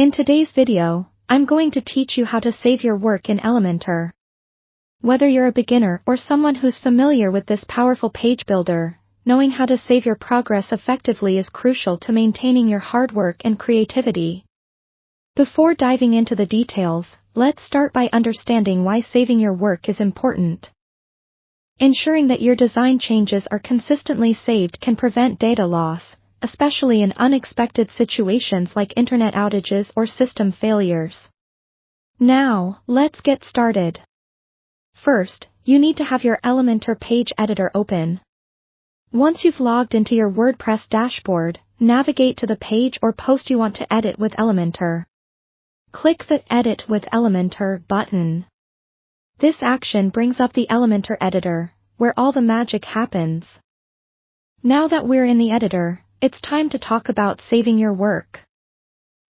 In today's video, I'm going to teach you how to save your work in Elementor. Whether you're a beginner or someone who's familiar with this powerful page builder, knowing how to save your progress effectively is crucial to maintaining your hard work and creativity. Before diving into the details, let's start by understanding why saving your work is important. Ensuring that your design changes are consistently saved can prevent data loss, especially in unexpected situations like internet outages or system failures. Now, let's get started. First, you need to have your Elementor page editor open. Once you've logged into your WordPress dashboard, navigate to the page or post you want to edit with Elementor. Click the Edit with Elementor button. This action brings up the Elementor editor, where all the magic happens. Now that we're in the editor, it's time to talk about saving your work.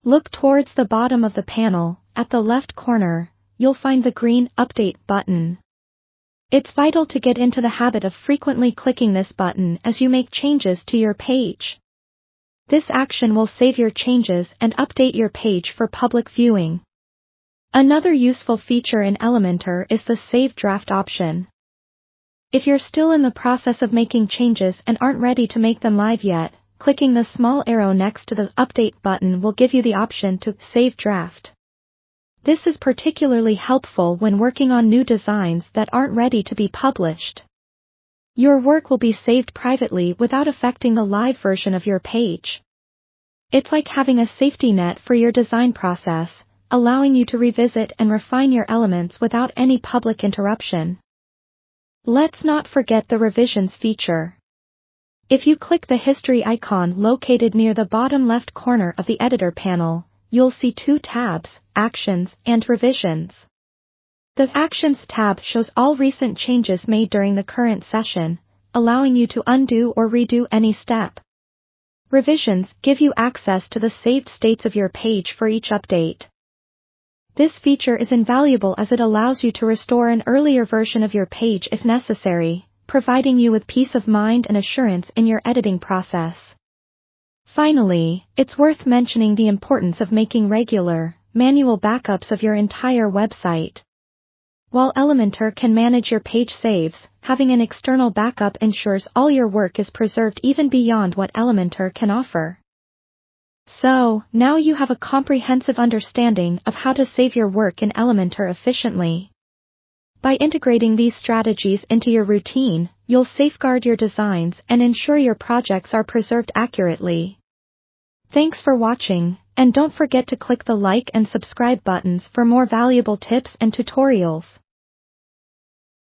Look towards the bottom of the panel. At the left corner, you'll find the green Update button. It's vital to get into the habit of frequently clicking this button as you make changes to your page. This action will save your changes and update your page for public viewing. Another useful feature in Elementor is the Save Draft option. If you're still in the process of making changes and aren't ready to make them live yet, clicking the small arrow next to the Update button will give you the option to Save Draft. This is particularly helpful when working on new designs that aren't ready to be published. Your work will be saved privately without affecting the live version of your page. It's like having a safety net for your design process, allowing you to revisit and refine your elements without any public interruption. Let's not forget the revisions feature. If you click the history icon located near the bottom left corner of the editor panel, you'll see two tabs, Actions and Revisions. The Actions tab shows all recent changes made during the current session, allowing you to undo or redo any step. Revisions give you access to the saved states of your page for each update. This feature is invaluable as it allows you to restore an earlier version of your page if necessary, providing you with peace of mind and assurance in your editing process. Finally, it's worth mentioning the importance of making regular, manual backups of your entire website. While Elementor can manage your page saves, having an external backup ensures all your work is preserved even beyond what Elementor can offer. So, now you have a comprehensive understanding of how to save your work in Elementor efficiently. By integrating these strategies into your routine, you'll safeguard your designs and ensure your projects are preserved accurately. Thanks for watching, and don't forget to click the like and subscribe buttons for more valuable tips and tutorials.